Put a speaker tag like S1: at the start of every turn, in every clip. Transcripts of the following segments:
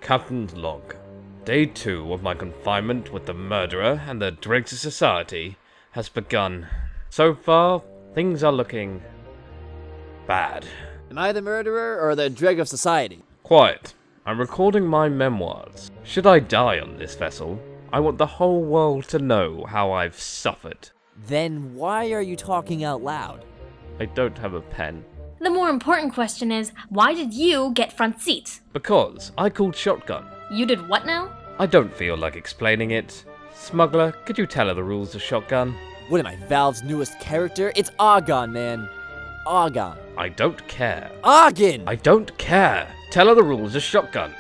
S1: Captain's log. Day 2 of my confinement with the murderer and the dregs of society has begun. So far, things are looking bad.
S2: Am I the murderer or the dreg of society?
S1: Quiet. I'm recording my memoirs. Should I die on this vessel, I want the whole world to know how I've suffered.
S2: Then why are you talking out loud?
S1: I don't have a pen.
S3: The more important question is, why did you get front seat?
S1: Because I called shotgun.
S3: You did what now?
S1: I don't feel like explaining it. Smuggler, could you tell her the rules of shotgun?
S2: What am I, Valve's newest character? It's Agan, man. Agan.
S1: I don't care.
S2: Agan!
S1: I don't care. Tell her the rules of shotgun.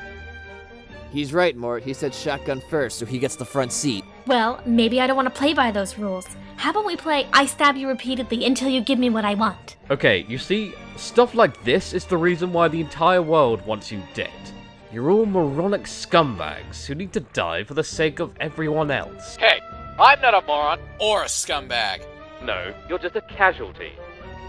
S2: He's right, Morte. He said shotgun first, so he gets the front seat.
S3: Well, maybe I don't want to play by those rules. How about we play I stab you repeatedly until you give me what I want?
S1: Okay, you see, stuff like this is the reason why the entire world wants you dead. You're all moronic scumbags who need to die for the sake of everyone else.
S4: Hey, I'm not a moron or a scumbag.
S1: No, you're just a casualty.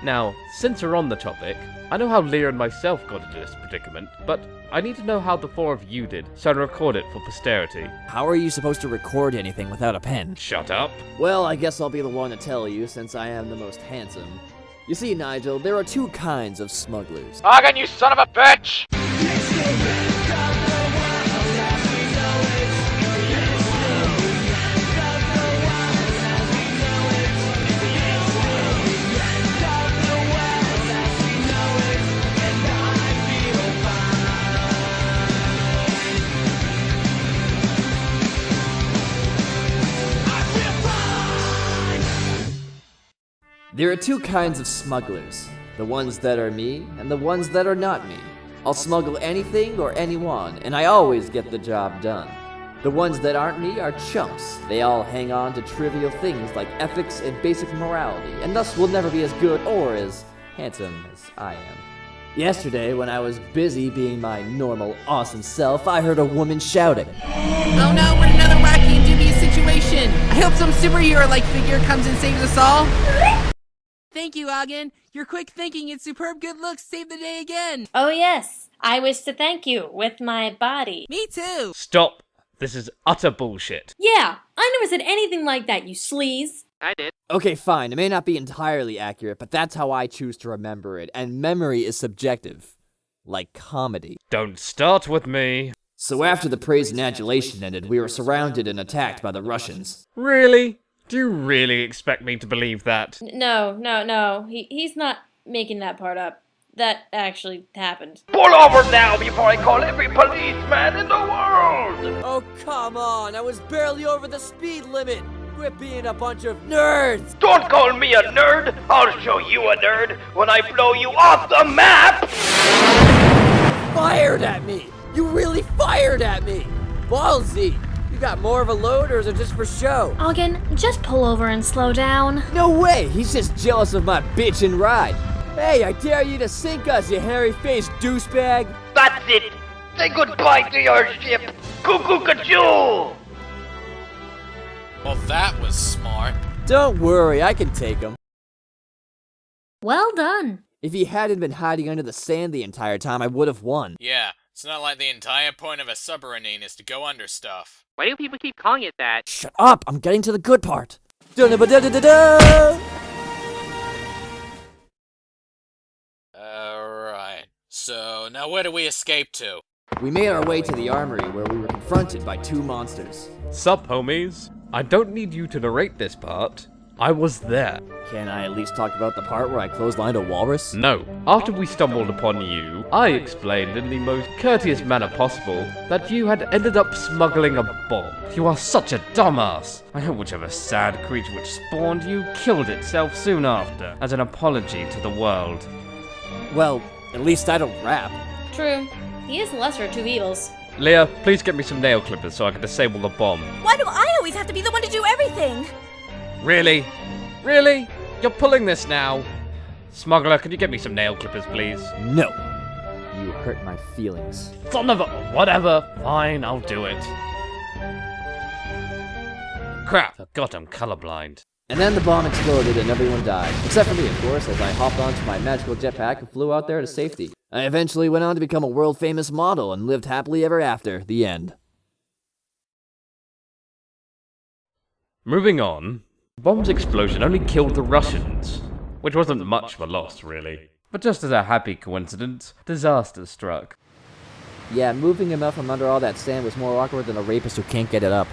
S1: Now, since we're on the topic, I know how Leah and myself got into this predicament, but I need to know how the 4 of you did, so I can record it for posterity.
S2: How are you supposed to record anything without a pen?
S1: Shut up.
S2: Well, I guess I'll be the one to tell you, since I am the most handsome. You see, Nigel, there are 2 kinds of smugglers.
S4: Agan, you son of a bitch!
S2: There are 2 kinds of smugglers. The ones that are me, and the ones that are not me. I'll smuggle anything or anyone, and I always get the job done. The ones that aren't me are chumps. They all hang on to trivial things like ethics and basic morality, and thus will never be as good or as handsome as I am. Yesterday, when I was busy being my normal, awesome self, I heard a woman shouting.
S5: Oh no, we're in another wacky and dubious situation. I hope some superhero-like figure comes and saves us all. Thank you, Agan. Your quick thinking and superb good looks saved the day again.
S3: Oh yes, I wish to thank you with my body.
S5: Me too.
S1: Stop. This is utter bullshit.
S3: Yeah, I never said anything like that, you sleaze.
S4: I did.
S2: Okay, fine, it may not be entirely accurate, but that's how I choose to remember it, and memory is subjective. Like comedy.
S1: Don't start with me.
S2: So after the praise and adulation ended, we were surrounded and attacked by the Russians.
S1: Really? Do you really expect me to believe that?
S3: No. He's not making that part up. That actually happened.
S4: Pull over now before I call every policeman in the world!
S2: Oh, come on, I was barely over the speed limit. Quit being a bunch of nerds.
S4: Don't call me a nerd! I'll show you a nerd when I blow you off the map!
S2: Fired at me! You really fired at me! Ballsy! You got more of a load, or is it just for show?
S3: Agan, just pull over and slow down.
S2: No way! He's just jealous of my bitchin' ride. Hey, I dare you to sink us, you hairy-faced douchebag!
S4: That's it! Say goodbye to your ship! Cuckoo-ca-choo!
S6: Well, that was smart.
S2: Don't worry, I can take him.
S3: Well done.
S2: If he hadn't been hiding under the sand the entire time, I would have won.
S6: Yeah, it's not like the entire point of a submarine is to go under stuff.
S4: Why do people keep calling it that?
S2: Shut up! I'm getting to the good part. Da-da-ba-da-da-da-da!
S6: Alright, so now where do we escape to?
S2: We made our way to the armory where we were confronted by 2 monsters.
S1: Sup, homies? I don't need you to narrate this part. I was there.
S2: Can I at least talk about the part where I clotheslined a walrus?
S1: No. After we stumbled upon you, I explained in the most courteous manner possible that you had ended up smuggling a bomb. You are such a dumbass. I hope whichever sad creature which spawned you killed itself soon after, as an apology to the world.
S2: Well, at least I don't rap.
S3: True. He is the lesser of 2 evils.
S1: Leah, please get me some nail clippers so I can disable the bomb.
S7: Why do I always have to be the one to do everything?
S1: Really? Really? You're pulling this now? Smuggler, can you get me some nail clippers, please?
S2: No. You hurt my feelings.
S1: Son of a... Whatever. Fine, I'll do it. Crap, forgot I'm colorblind.
S2: And then the bomb exploded and everyone died. Except for me, of course, as I hopped onto my magical jetpack and flew out there to safety. I eventually went on to become a world-famous model and lived happily ever after. The end.
S1: Moving on, the bomb's explosion only killed the Russians, which wasn't much of a loss, really. But just as a happy coincidence, disaster struck.
S2: Yeah, moving him up from under all that sand was more awkward than a rapist who can't get it up.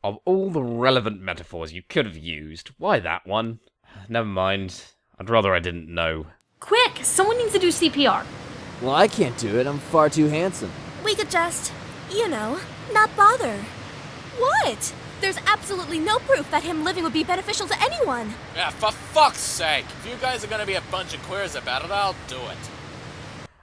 S1: Of all the relevant metaphors you could have used, why that one? Never mind. I'd rather I didn't know.
S3: Quick! Someone needs to do CPR.
S2: Well, I can't do it. I'm far too handsome.
S7: We could just, not bother. What? There's absolutely no proof that him living would be beneficial to anyone.
S6: Yeah, for fuck's sake. If you guys are gonna be a bunch of queers about it, I'll do it.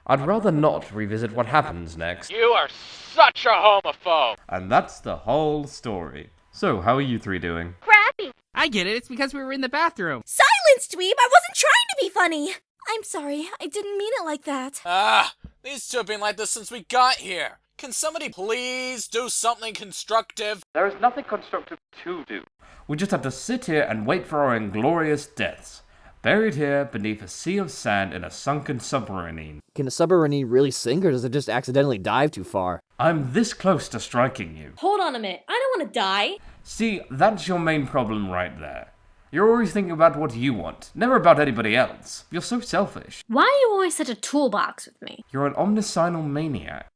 S1: I'd rather not revisit what happens next.
S4: You are such a homophobe.
S1: And that's the whole story. So, how are you three doing?
S7: Crappy.
S5: I get it. It's because we were in the bathroom.
S7: Silence, dweeb. I wasn't trying to be funny. I'm sorry. I didn't mean it like that.
S6: These two have been like this since we got here. Can somebody please do something constructive?
S1: There is nothing constructive to do. We just have to sit here and wait for our inglorious deaths. Buried here beneath a sea of sand in a sunken submarine.
S2: Can a submarine really sink, or does it just accidentally dive too far?
S1: I'm this close to striking you.
S8: Hold on a minute. I don't want to die.
S1: See, that's your main problem right there. You're always thinking about what you want, never about anybody else. You're so selfish.
S3: Why are you always such a toolbox with me?
S1: You're an omnicidal maniac.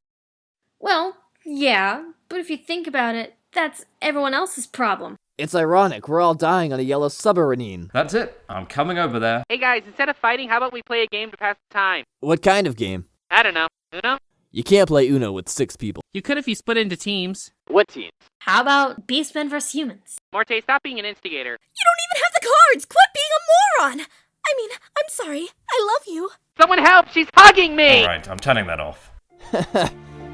S3: Well, yeah, but if you think about it, that's everyone else's problem.
S2: It's ironic. We're all dying on a yellow submarine.
S1: That's it. I'm coming over there.
S9: Hey guys, instead of fighting, how about we play a game to pass the time?
S2: What kind of game?
S9: I don't know. Uno?
S2: You can't play Uno with 6 people.
S5: You could if you split into teams.
S9: What teams?
S3: How about beastmen versus humans?
S9: Morte, stop being an instigator.
S7: You don't even have the cards. Quit being a moron. I mean, I'm sorry. I love you.
S9: Someone help! She's hugging me!
S1: Alright, I'm turning that off.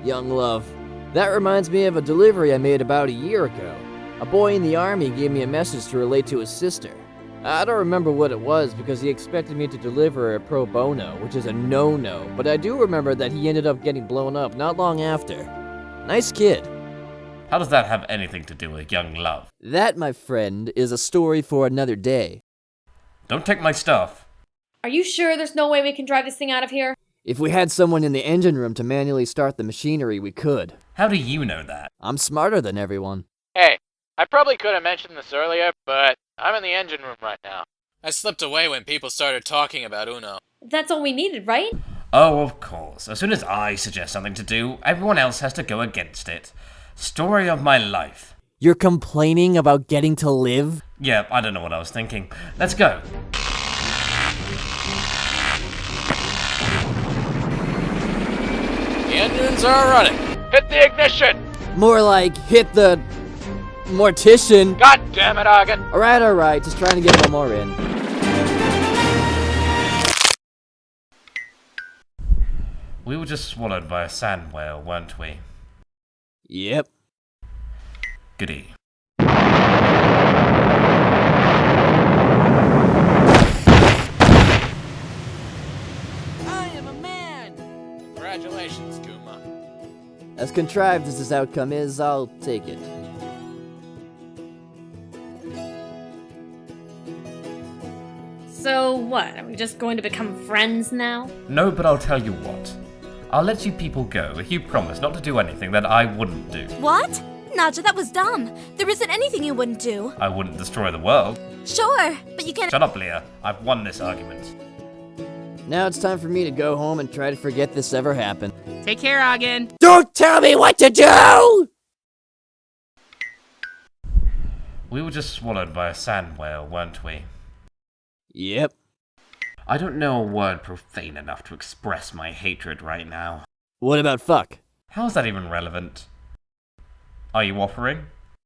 S2: Young love. That reminds me of a delivery I made about a year ago. A boy in the army gave me a message to relate to his sister. I don't remember what it was because he expected me to deliver a pro bono, which is a no-no, but I do remember that he ended up getting blown up not long after. Nice kid.
S1: How does that have anything to do with young love?
S2: That, my friend, is a story for another day.
S1: Don't take my stuff.
S8: Are you sure there's no way we can drive this thing out of here?
S2: If we had someone in the engine room to manually start the machinery, we could.
S1: How do you know that?
S2: I'm smarter than everyone.
S4: Hey, I probably could have mentioned this earlier, but I'm in the engine room right now.
S6: I slipped away when people started talking about Uno.
S8: That's all we needed, right?
S1: Oh, of course. As soon as I suggest something to do, everyone else has to go against it. Story of my life.
S2: You're complaining about getting to live?
S1: Yeah, I don't know what I was thinking. Let's go.
S6: The engines are running.
S4: Hit the ignition!
S2: More like, hit the... mortician.
S4: God damn it, Agan!
S2: Alright, just trying to get one more in.
S1: We were just swallowed by a sand whale, weren't we?
S2: Yep.
S1: Goody.
S5: I am a man!
S6: Congratulations, Kuma.
S2: As contrived as this outcome is, I'll take it.
S8: So what? Are we just going to become friends now?
S1: No, but I'll tell you what. I'll let you people go if you promise not to do anything that I wouldn't do.
S7: What? Nadja, that was dumb. There isn't anything you wouldn't do.
S1: I wouldn't destroy the world.
S7: Sure, but you can't.
S1: Shut up, Leah. I've won this argument.
S2: Now it's time for me to go home and try to forget this ever happened.
S5: Take care, Agan.
S2: Don't tell me what to do!
S1: We were just swallowed by a sand whale, weren't we?
S2: Yep.
S1: I don't know a word profane enough to express my hatred right now.
S2: What about fuck?
S1: How's that even relevant? Are you offering?